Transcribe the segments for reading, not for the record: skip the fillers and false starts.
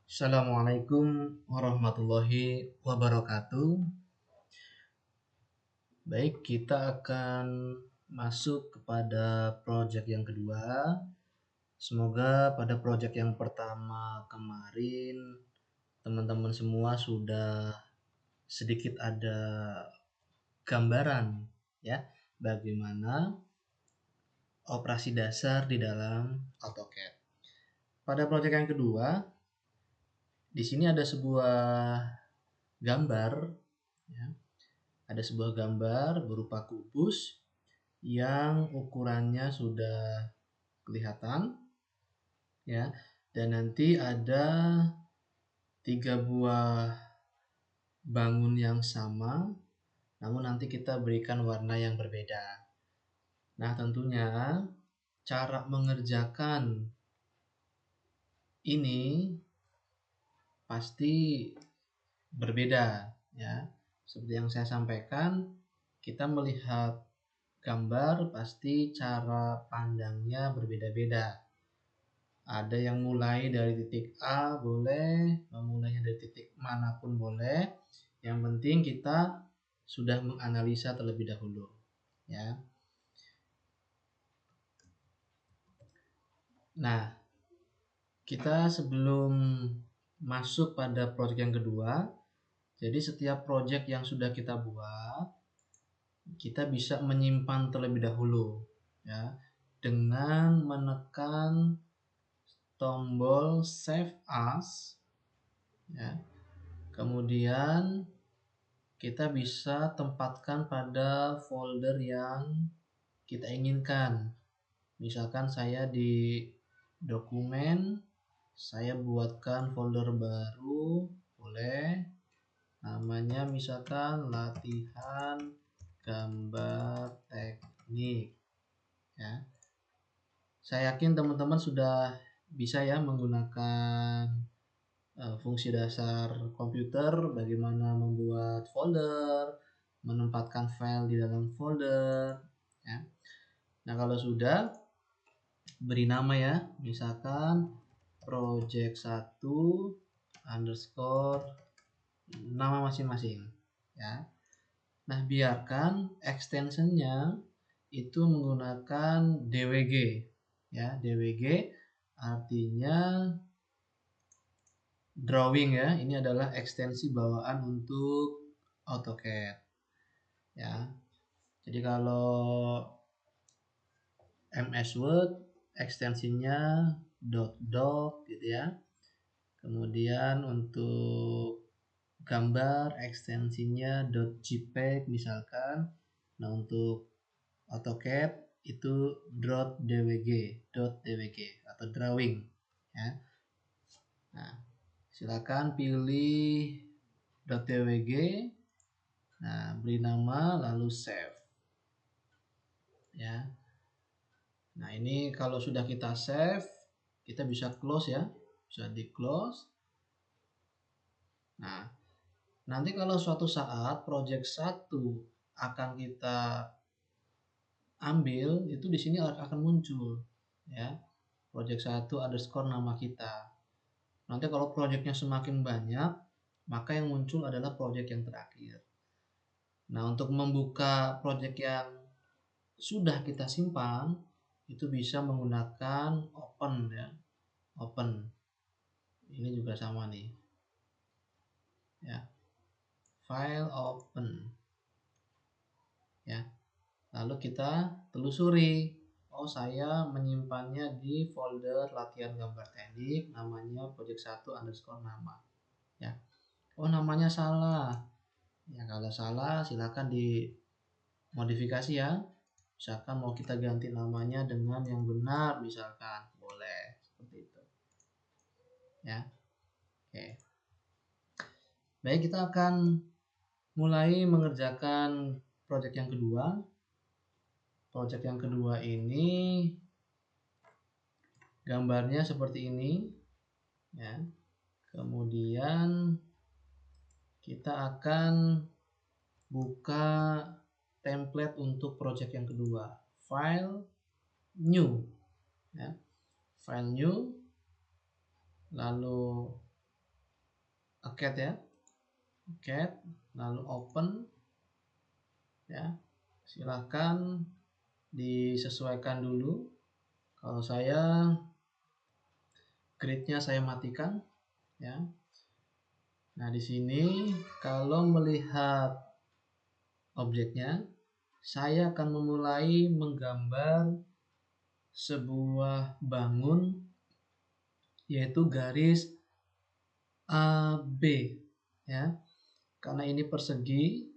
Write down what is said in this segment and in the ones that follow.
Assalamualaikum warahmatullahi wabarakatuh. Baik, kita akan masuk kepada project yang kedua. Semoga pada project yang pertama kemarin teman-teman semua sudah sedikit ada gambaran ya bagaimana operasi dasar di dalam AutoCAD. Pada project yang kedua, di sini ada sebuah gambar ya. Ada sebuah gambar berupa kubus yang ukurannya sudah kelihatan ya, dan nanti ada 3 buah bangun yang sama, namun nanti kita berikan warna yang berbeda. Nah, tentunya cara mengerjakan ini pasti berbeda ya. Seperti yang saya sampaikan, kita melihat gambar pasti cara pandangnya berbeda-beda. Ada yang mulai dari titik A boleh, memulainya dari titik manapun boleh. Yang penting kita sudah menganalisa terlebih dahulu ya. Nah, kita sebelum masuk pada project yang kedua, jadi setiap project yang sudah kita buat, kita bisa menyimpan terlebih dahulu ya dengan menekan tombol save as ya. Kemudian kita bisa tempatkan pada folder yang kita inginkan. Misalkan saya di dokumen, saya buatkan folder baru, boleh. Namanya misalkan latihan gambar teknik ya. Saya yakin teman-teman sudah bisa ya menggunakan fungsi dasar komputer, bagaimana membuat folder, menempatkan file di dalam folder ya. Nah, kalau sudah, beri nama ya, misalkan project 1 underscore nama masing-masing ya. Nah, biarkan extensionnya itu menggunakan DWG ya. DWG artinya drawing ya. Ini adalah ekstensi bawaan untuk AutoCAD ya. Jadi kalau MS Word ekstensinya .doc gitu ya. Kemudian untuk gambar ekstensinya .jpeg misalkan. Nah, untuk AutoCAD itu .dwg atau drawing ya. Nah, silakan pilih .dwg. Nah, beri nama lalu save ya. Nah, ini kalau sudah kita save, kita bisa close ya, bisa di close. Nah, nanti kalau suatu saat project 1 akan kita ambil, itu di sini akan muncul ya, project 1 underscore nama kita. Nanti kalau projectnya semakin banyak, maka yang muncul adalah project yang terakhir. Nah, untuk membuka project yang sudah kita simpan, itu bisa menggunakan open ya. Open. Ini juga sama nih. Ya. File open. Ya. Lalu kita telusuri. Oh, saya menyimpannya di folder latihan gambar teknik, namanya project 1 underscore nama. Ya. Oh, namanya salah. Ya, kalau salah silakan dimodifikasi ya. Misalkan mau kita ganti namanya dengan yang benar misalkan, boleh seperti itu. Ya. Oke. Baik, kita akan mulai mengerjakan project yang kedua. Project yang kedua ini gambarnya seperti ini ya. Kemudian kita akan buka template untuk project yang kedua. File new ya. File new, lalu cat ya, cat, lalu open ya. Silahkan disesuaikan dulu. Kalau saya gridnya saya matikan ya. Nah, di sini kalau melihat objeknya, saya akan memulai menggambar sebuah bangun, yaitu garis AB ya. Karena ini persegi,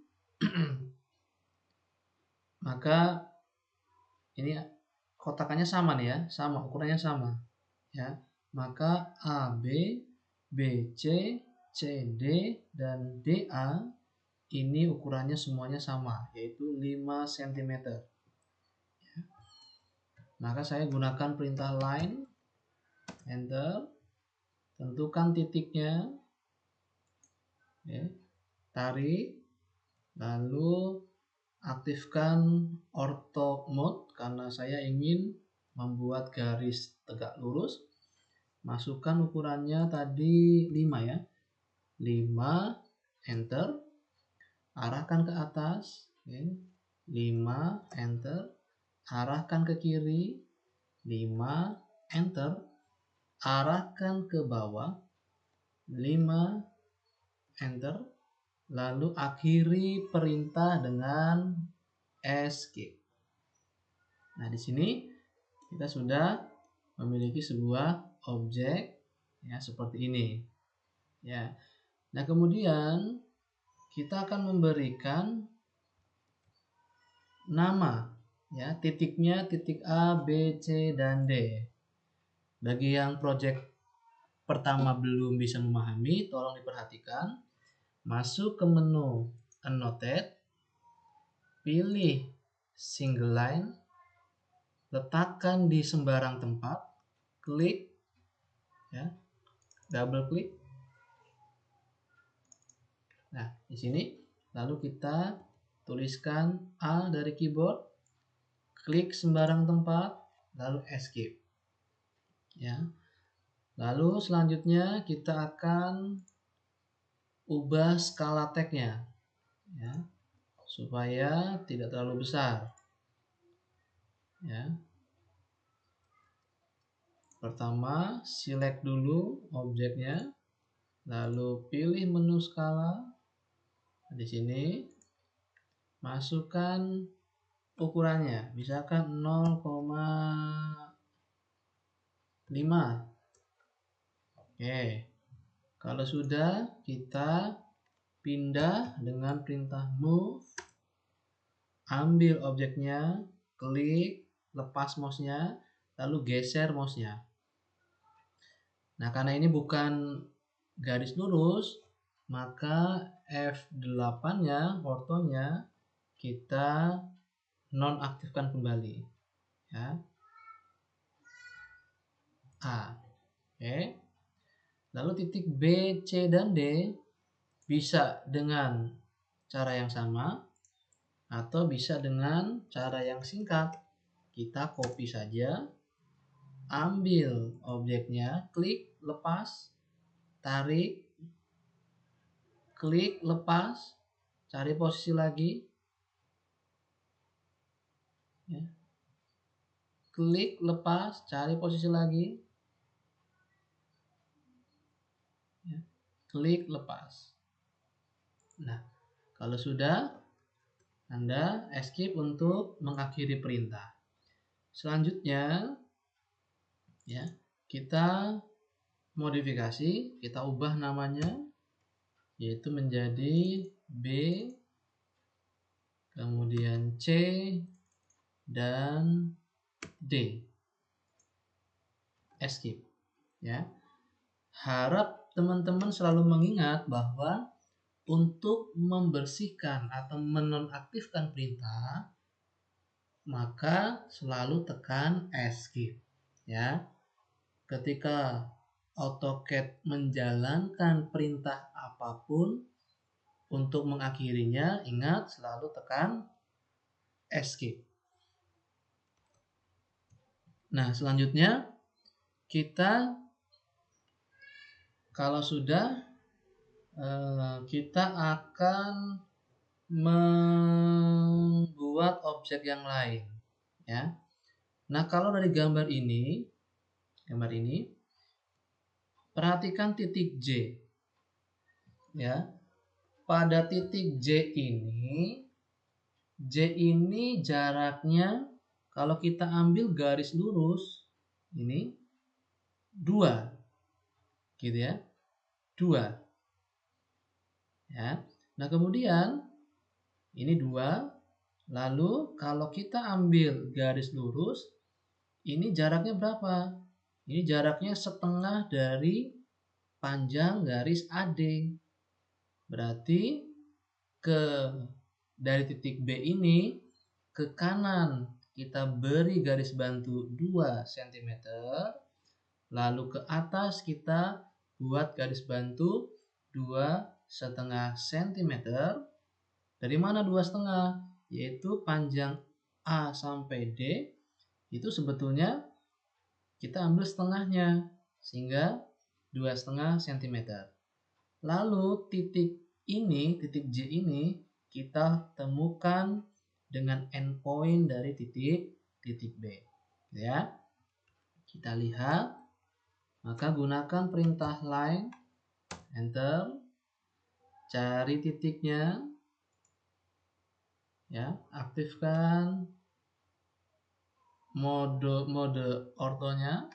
maka ini kotakannya sama nih ya, sama, ukurannya sama ya. Maka AB, BC, CD, dan DA ini ukurannya semuanya sama, yaitu 5 cm. Maka saya gunakan perintah line, enter, tentukan titiknya, tarik, lalu aktifkan ortho mode karena saya ingin membuat garis tegak lurus. Masukkan ukurannya tadi 5 ya, 5, enter, arahkan ke atas, 5, enter, arahkan ke kiri, 5, enter, arahkan ke bawah, 5, enter, lalu akhiri perintah dengan escape. Nah, di sini kita sudah memiliki sebuah objek ya seperti ini ya. Nah, kemudian kita akan memberikan nama ya, titiknya titik A, B, C, dan D. Bagi yang project pertama belum bisa memahami, tolong diperhatikan. Masuk ke menu Annotate, pilih single line, letakkan di sembarang tempat, klik ya, double klik. Nah, di sini lalu kita tuliskan A dari keyboard, klik sembarang tempat, lalu escape. Ya. Lalu selanjutnya kita akan ubah skala tagnya ya, supaya tidak terlalu besar. Ya. Pertama, select dulu objeknya, lalu pilih menu skala. Di sini masukkan ukurannya, misalkan 0,5. Oke. Kalau sudah, kita pindah dengan perintah move, ambil objeknya, klik, lepas mouse-nya, lalu geser mouse-nya. Nah, karena ini bukan garis lurus, maka F8-nya, ortonya, kita nonaktifkan kembali. Ya. A. Oke. Lalu titik B, C, dan D bisa dengan cara yang sama atau bisa dengan cara yang singkat. Kita copy saja, ambil objeknya, klik, lepas, tarik, klik, lepas, cari posisi lagi, ya. Klik, lepas, cari posisi lagi, ya. Klik, lepas. Nah, kalau sudah, Anda escape untuk mengakhiri perintah. Selanjutnya, ya, kita modifikasi, kita ubah namanya, yaitu menjadi B, kemudian C, dan D. Escape. Ya. Harap teman-teman selalu mengingat bahwa untuk membersihkan atau menonaktifkan perintah, maka selalu tekan escape. Ya. Ketika AutoCAD menjalankan perintah apapun, untuk mengakhirinya, ingat selalu tekan escape. Nah, selanjutnya kita kalau sudah kita akan membuat objek yang lain, ya. Nah, kalau dari gambar ini, perhatikan titik J, ya. Pada titik J ini jaraknya kalau kita ambil garis lurus ini 2, gitu ya, 2, ya. Nah, kemudian ini 2, lalu kalau kita ambil garis lurus, ini jaraknya berapa? Ini jaraknya setengah dari panjang garis AD. Berarti dari titik B ini ke kanan kita beri garis bantu 2 cm, lalu ke atas kita buat garis bantu 2,5 cm. Dari mana 2,5? Yaitu panjang A sampai D itu sebetulnya kita ambil setengahnya, sehingga 2,5 cm. Lalu titik J ini kita temukan dengan endpoint dari titik B, ya. Kita lihat, maka gunakan perintah line, enter, cari titiknya, ya, aktifkan mode ortonya,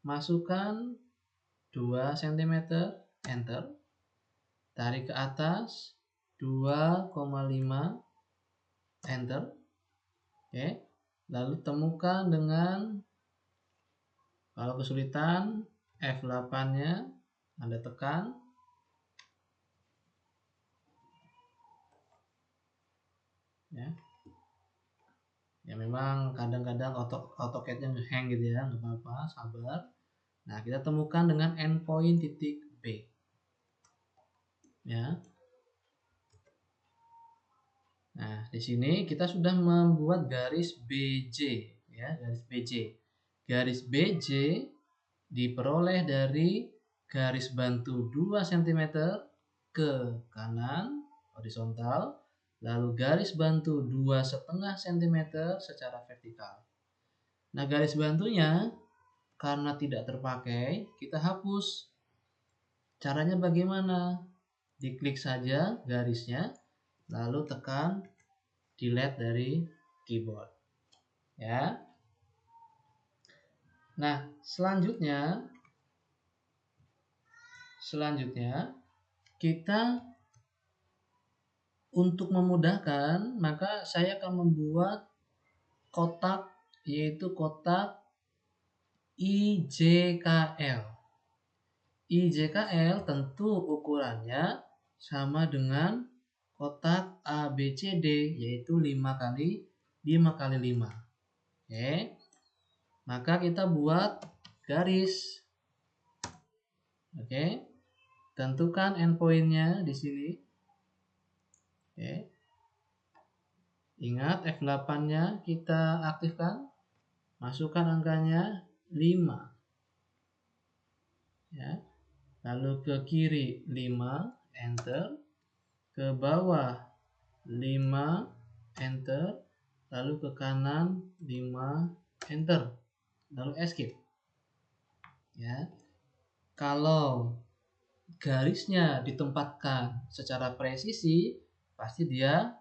masukkan 2 cm, enter, tarik ke atas 2,5, enter. Oke, lalu temukan dengan, kalau kesulitan, F8-nya Anda tekan, ya. Ya memang kadang-kadang AutoCAD-nya nge-hang gitu ya, nggak apa-apa, sabar. Nah, kita temukan dengan endpoint titik B, ya. Nah, di sini kita sudah membuat garis BJ, ya, garis BJ. Garis BJ diperoleh dari garis bantu 2 cm ke kanan horizontal, lalu garis bantu 2,5 cm secara vertikal. Nah, garis bantunya karena tidak terpakai, kita hapus. Caranya bagaimana? Diklik saja garisnya, lalu tekan delete dari keyboard, ya. Nah, selanjutnya kita untuk memudahkan, maka saya akan membuat kotak, yaitu kotak IJKL. IJKL tentu ukurannya sama dengan kotak ABCD, yaitu 5 kali 5 kali 5. Oke. Maka kita buat garis. Oke. Tentukan endpoint-nya di sini. Oke. Ingat F8-nya kita aktifkan. Masukkan angkanya 5. Ya. Lalu ke kiri 5, enter. Ke bawah 5, enter. Lalu ke kanan 5, enter. Lalu escape. Ya. Kalau garisnya ditempatkan secara presisi, pasti dia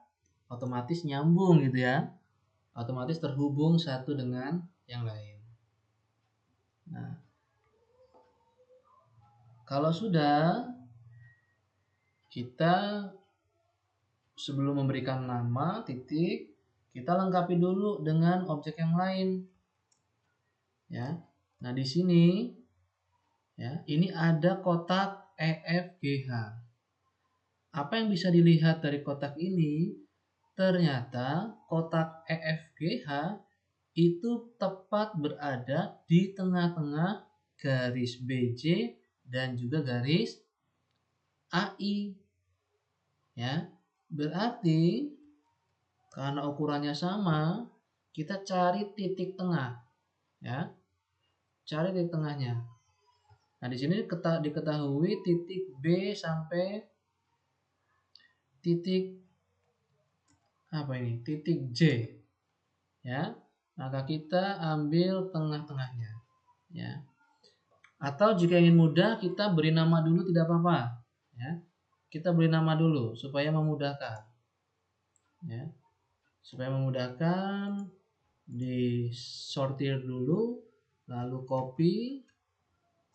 otomatis nyambung gitu ya. Otomatis terhubung satu dengan yang lain. Nah, kalau sudah, kita sebelum memberikan nama titik, kita lengkapi dulu dengan objek yang lain. Ya. Nah, di sini ya, ini ada kotak EFGH. Apa yang bisa dilihat dari kotak ini? Ternyata kotak EFGH itu tepat berada di tengah-tengah garis BJ dan juga garis AI. Ya, berarti karena ukurannya sama, kita cari titik tengah. Ya, cari titik tengahnya. Nah, di sini diketahui titik B sampai titik apa ini? Titik J, ya. Maka kita ambil tengah-tengahnya, ya. Atau jika ingin mudah, kita beri nama dulu tidak apa-apa, ya. Kita beri nama dulu supaya memudahkan, ya. Supaya memudahkan, disortir dulu, lalu copy,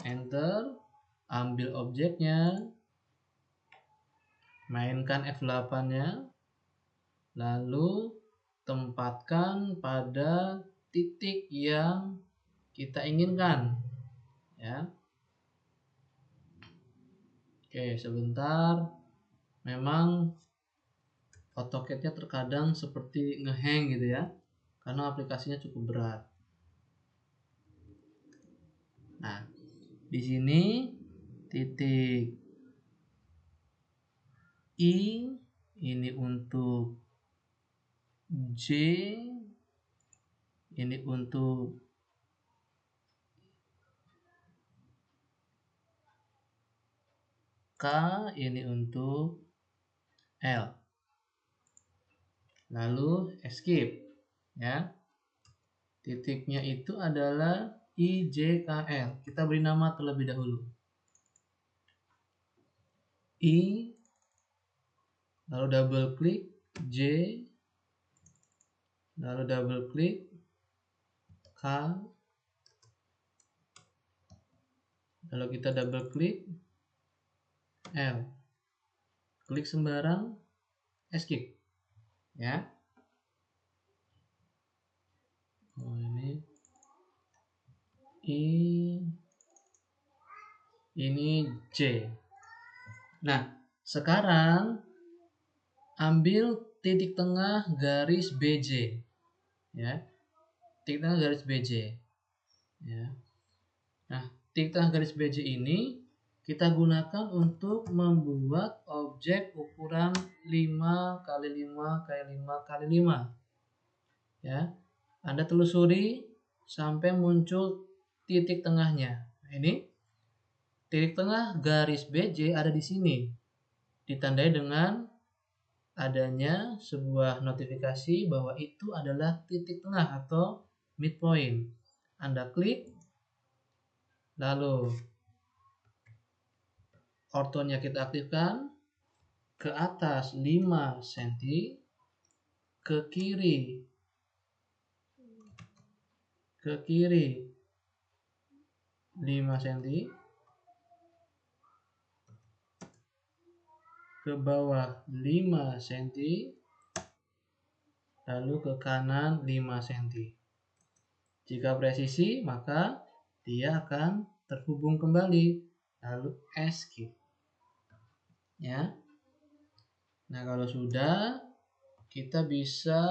enter, ambil objeknya, mainkan F8-nya, lalu tempatkan pada titik yang kita inginkan, ya. Oke, sebentar. Memang AutoCAD-nya terkadang seperti ngehang gitu ya, karena aplikasinya cukup berat. Nah, di sini titik I ini untuk J, ini untuk K, ini untuk L. Lalu escape, ya. Titiknya itu adalah IJKL. Kita beri nama terlebih dahulu. I, lalu double klik J, lalu double klik K, lalu kita double klik L, klik sembarang, escape, ya. Oh, ini J. Nah, sekarang ambil titik tengah garis BJ, ya. Titik tengah garis BJ, ya. Nah, titik tengah garis BJ ini kita gunakan untuk membuat objek ukuran 5 x 5 x 5 x 5, ya. Anda telusuri sampai muncul titik tengahnya. Nah, ini titik tengah garis BJ ada di sini, ditandai dengan adanya sebuah notifikasi bahwa itu adalah titik tengah atau midpoint. Anda klik, lalu ortonya kita aktifkan, ke atas 5 cm, ke kiri 5 cm, ke bawah 5 cm, lalu ke kanan 5 cm. Jika presisi, maka dia akan terhubung kembali, lalu escape, ya. Nah, kalau sudah, kita bisa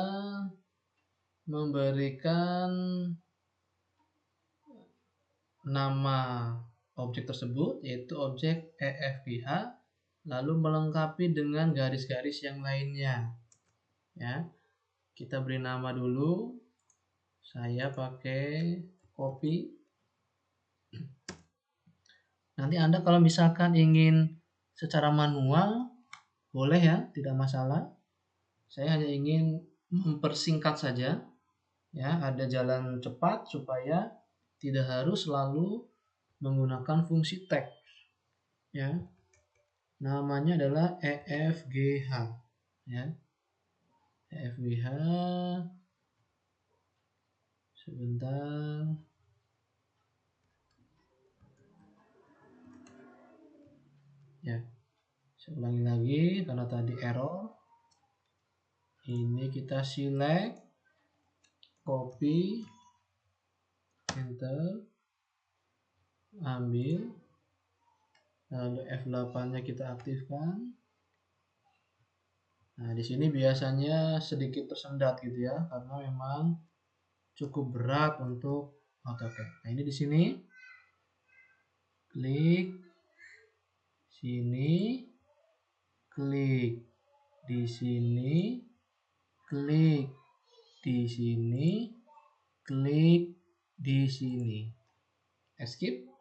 memberikan nama objek tersebut, yaitu objek EFGH, lalu melengkapi dengan garis-garis yang lainnya, ya. Kita beri nama dulu. Saya pakai copy. Nanti Anda kalau misalkan ingin secara manual, boleh ya, tidak masalah. Saya hanya ingin mempersingkat saja, ya. Ada jalan cepat supaya tidak harus selalu menggunakan fungsi tag, ya. Namanya adalah EFGH, ya. EFGH. Sebentar. Ya. Saya ulangi lagi karena tadi error. Ini kita select, copy, enter, ambil, lalu F8-nya kita aktifkan. Nah, di sini biasanya sedikit tersendat gitu ya, karena memang cukup berat untuk AutoCAD. Nah, ini di sini klik sini, klik di sini, klik di sini, klik di sini, escape.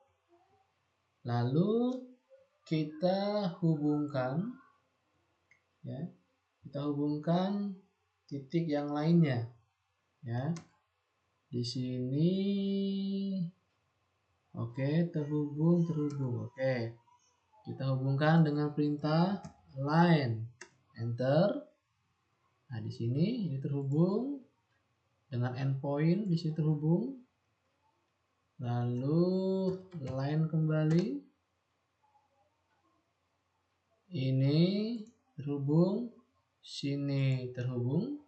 Lalu kita hubungkan ya. Kita hubungkan titik yang lainnya, ya. Di sini, oke, terhubung. Oke, kita hubungkan dengan perintah line, enter. Nah, di sini ini terhubung dengan endpoint, di sini terhubung. Lalu line kembali. Ini terhubung, sini terhubung.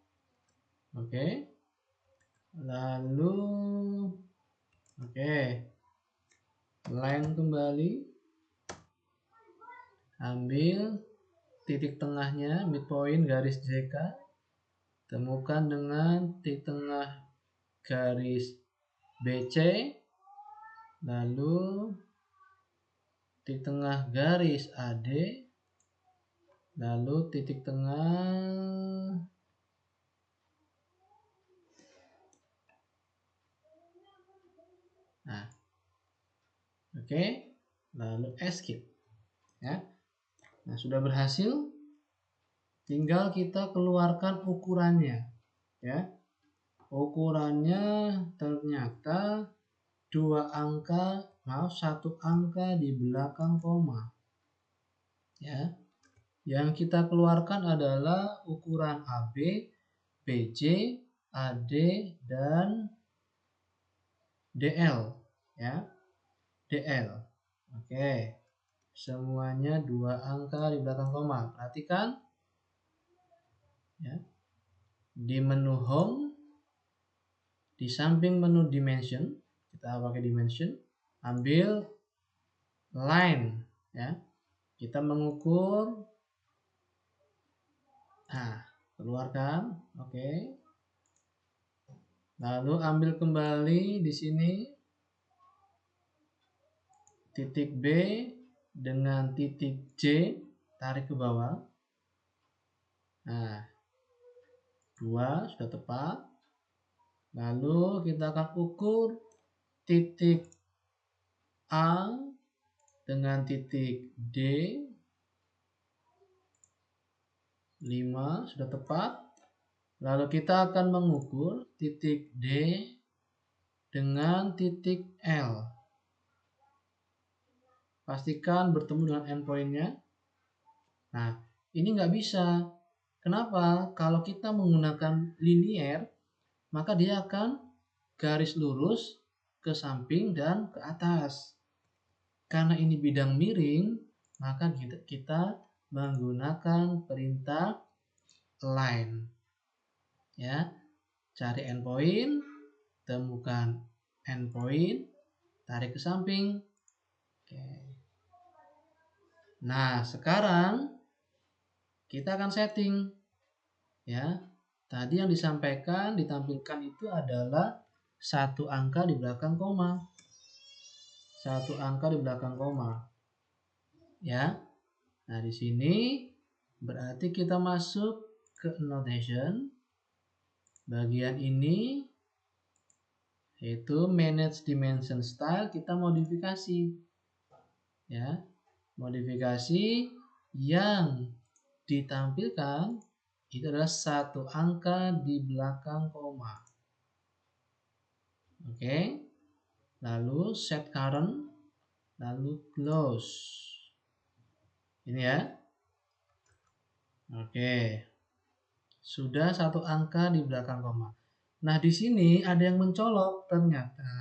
Oke. Lalu oke. Line kembali. Ambil titik tengahnya, midpoint garis JK. Temukan dengan titik tengah garis BC. Lalu titik tengah garis AD. Lalu titik tengah nah, oke. Lalu escape, ya. Nah, sudah berhasil. Tinggal kita keluarkan ukurannya, ya. Ukurannya ternyata satu angka di belakang koma, ya. Yang kita keluarkan adalah ukuran AB, BC, AD, dan DL, ya. DL. Oke. Semuanya 2 angka di belakang koma. Perhatikan, ya. Di menu home, di samping menu dimension, kita pakai dimension, ambil line, ya. Kita mengukur. Nah, keluarkan. Oke. Lalu ambil kembali di sini titik B dengan titik C, tarik ke bawah. Nah, 2 sudah tepat. Lalu kita akan ukur titik A dengan titik D, 5 sudah tepat. Lalu kita akan mengukur titik D dengan titik L. Pastikan bertemu dengan endpoint-nya. Nah, ini nggak bisa. Kenapa? Kalau kita menggunakan linear, maka dia akan garis lurus ke samping dan ke atas. Karena ini bidang miring, maka kita menggunakan perintah line. Ya, cari endpoint, temukan endpoint, tarik ke samping. Oke. Nah, sekarang kita akan setting, ya. Tadi yang disampaikan, ditampilkan itu adalah 1 angka di belakang koma. 1 angka di belakang koma. Ya. Nah, di sini berarti kita masuk ke annotation. Bagian ini yaitu manage dimension style, kita modifikasi. Ya. Modifikasi yang ditampilkan itu adalah 1 angka di belakang koma. Oke. Lalu set current, lalu close. Ini ya. Oke. Sudah 1 angka di belakang koma. Nah, di sini ada yang mencolok. Ternyata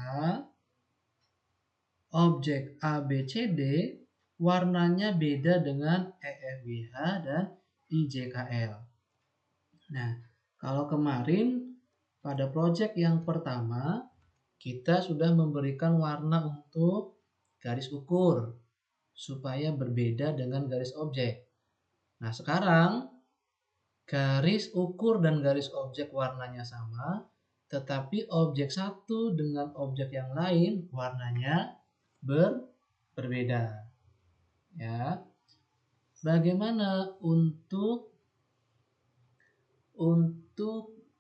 objek ABCD warnanya beda dengan EFGH dan IJKL. Nah, kalau kemarin pada project yang pertama kita sudah memberikan warna untuk garis ukur supaya berbeda dengan garis objek. Nah, sekarang garis ukur dan garis objek warnanya sama, tetapi objek satu dengan objek yang lain warnanya berbeda. Ya. Bagaimana untuk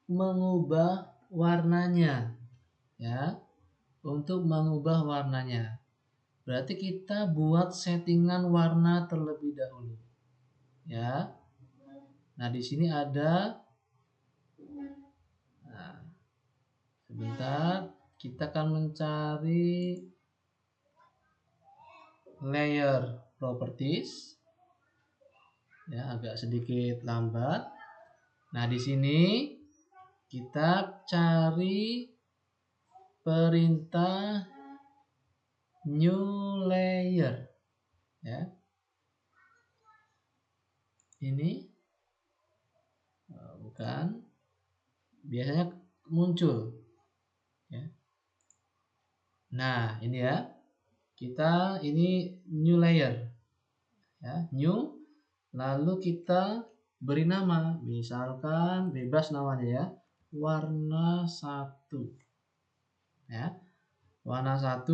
mengubah warnanya? Ya. Untuk mengubah warnanya. Berarti kita buat settingan warna terlebih dahulu. Ya. Nah, di sini ada, nah, sebentar, kita akan mencari layer properties. Ya, agak sedikit lambat. Nah, di sini kita cari perintah new layer. Ya. Ini bukan, biasanya muncul. Ya. Nah, ini ya. Kita ini new layer. Ya, new. Lalu kita beri nama, misalkan bebas namanya ya, warna 1. Ya. Warna 1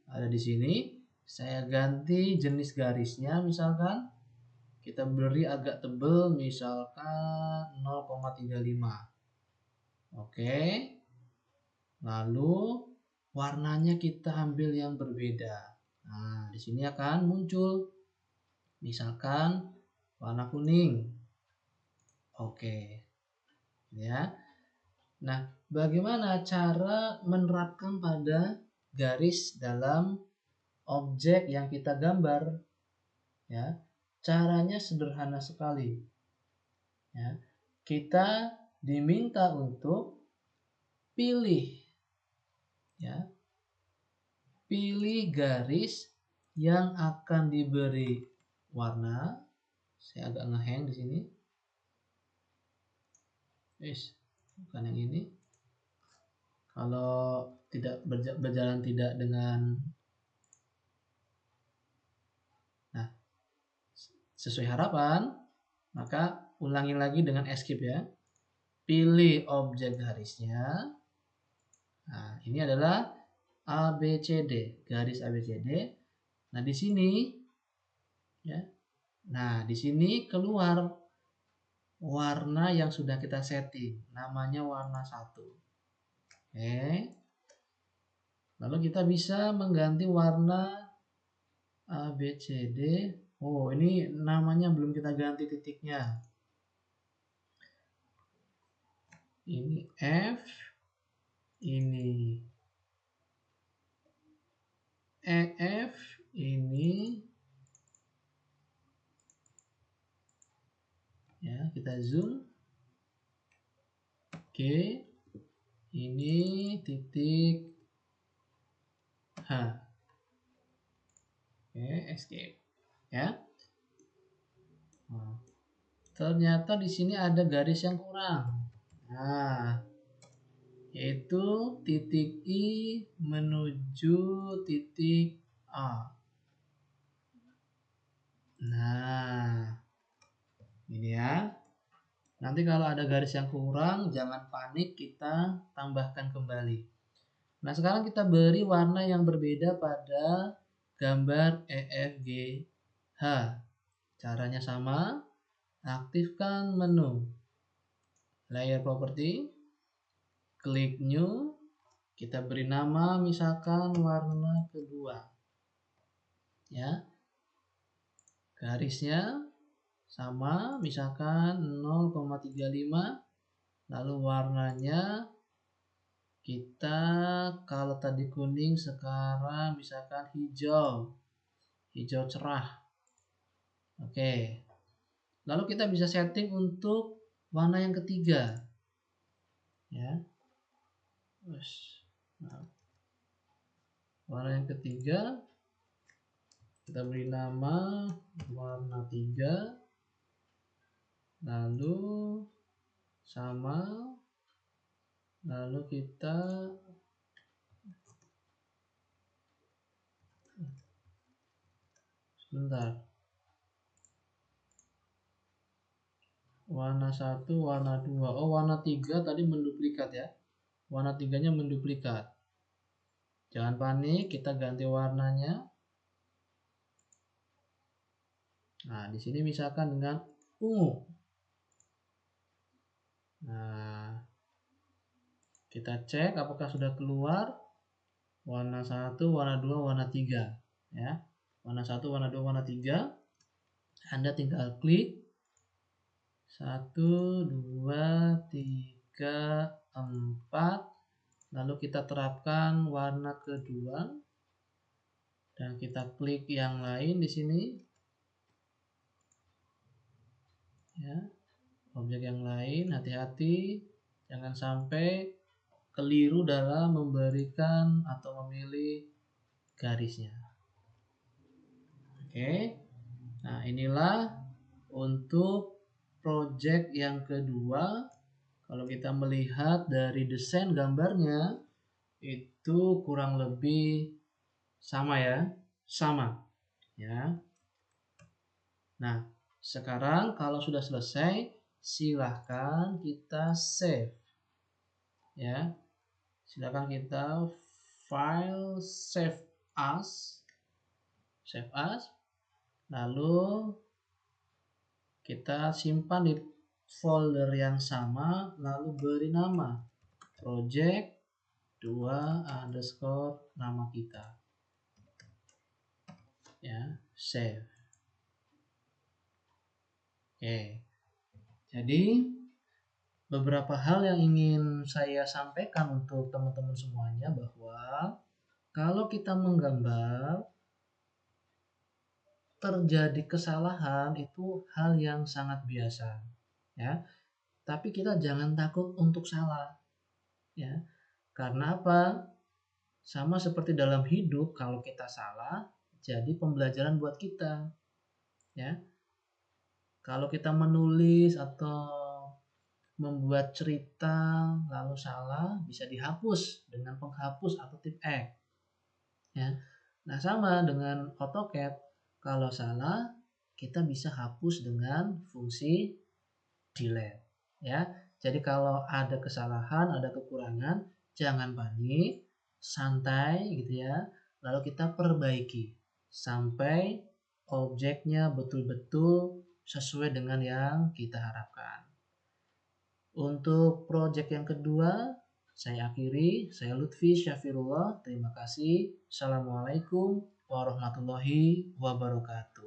ada di sini. Saya ganti jenis garisnya, misalkan kita beri agak tebal, misalkan 0,35. Oke. Lalu warnanya kita ambil yang berbeda. Nah, di sini akan muncul misalkan warna kuning. Oke. Ya. Nah, bagaimana cara menerapkan pada garis dalam objek yang kita gambar? Ya. Caranya sederhana sekali. Ya. Kita diminta untuk pilih, ya, pilih garis yang akan diberi warna. Saya agak ngehang di sini. Bukan yang ini. Kalau tidak berjalan tidak dengan, nah, sesuai harapan, maka ulangi lagi dengan escape ya. Pilih objek garisnya. Nah, ini adalah ABCD, garis ABCD. Nah, di sini ya. Nah, di sini keluar warna yang sudah kita setting, namanya warna 1. Oke. Lalu kita bisa mengganti warna ABCD. Oh, ini namanya belum kita ganti titiknya. Ini F, ini EF, ini ya, kita zoom. Oke. Ini titik H. Oke, escape. Ya. Nah, ternyata di sini ada garis yang kurang. Nah, yaitu titik I menuju titik A. Nah, ini ya. Nanti kalau ada garis yang kurang, jangan panik, kita tambahkan kembali. Nah, sekarang kita beri warna yang berbeda pada gambar EFGH. Caranya sama, aktifkan menu layer property, klik new, kita beri nama misalkan warna kedua. Ya. Garisnya sama, misalkan 0,35. Lalu warnanya kita, kalau tadi kuning, sekarang misalkan hijau. Hijau cerah. Oke. Lalu kita bisa setting untuk warna yang ketiga. Ya. Nah, warna yang ketiga kita beri nama warna 3. Lalu sama. Lalu kita sebentar. Warna 1, warna 2. Oh, warna 3 tadi menduplikat ya. Warna 3-nya menduplikat. Jangan panik, kita ganti warnanya. Nah, di sini misalkan dengan ungu. Nah, kita cek apakah sudah keluar warna 1, warna 2, warna 3. Ya. Warna 1, warna 2, warna 3. Anda tinggal klik 1, 2, 3, 4. Lalu kita terapkan warna kedua. Dan kita klik yang lain di sini. Ya, objek yang lain, hati-hati. Jangan sampai keliru dalam memberikan atau memilih garisnya. Oke. Nah, inilah untuk project yang kedua. Kalau kita melihat dari desain gambarnya, itu kurang lebih sama ya. Sama. Ya. Nah, sekarang kalau sudah selesai, silahkan kita save. Ya. Silahkan kita file save as. Save as. Lalu kita simpan di folder yang sama, lalu beri nama project 2 underscore nama kita. Ya, save. Oke. Jadi beberapa hal yang ingin saya sampaikan untuk teman-teman semuanya, bahwa kalau kita menggambar terjadi kesalahan itu hal yang sangat biasa, ya. Tapi kita jangan takut untuk salah, ya. Karena apa? Sama seperti dalam hidup, kalau kita salah, jadi pembelajaran buat kita, ya. Kalau kita menulis atau membuat cerita lalu salah, bisa dihapus dengan penghapus atau tip X, ya. Nah, sama dengan AutoCAD, kalau salah kita bisa hapus dengan fungsi delete, ya. Jadi kalau ada kesalahan, ada kekurangan, jangan panik, santai gitu ya. Lalu kita perbaiki sampai objeknya betul-betul sesuai dengan yang kita harapkan. Untuk project yang kedua, saya akhiri. Saya Lutfi Syafirullah. Terima kasih. Assalamualaikum warahmatullahi wabarakatuh.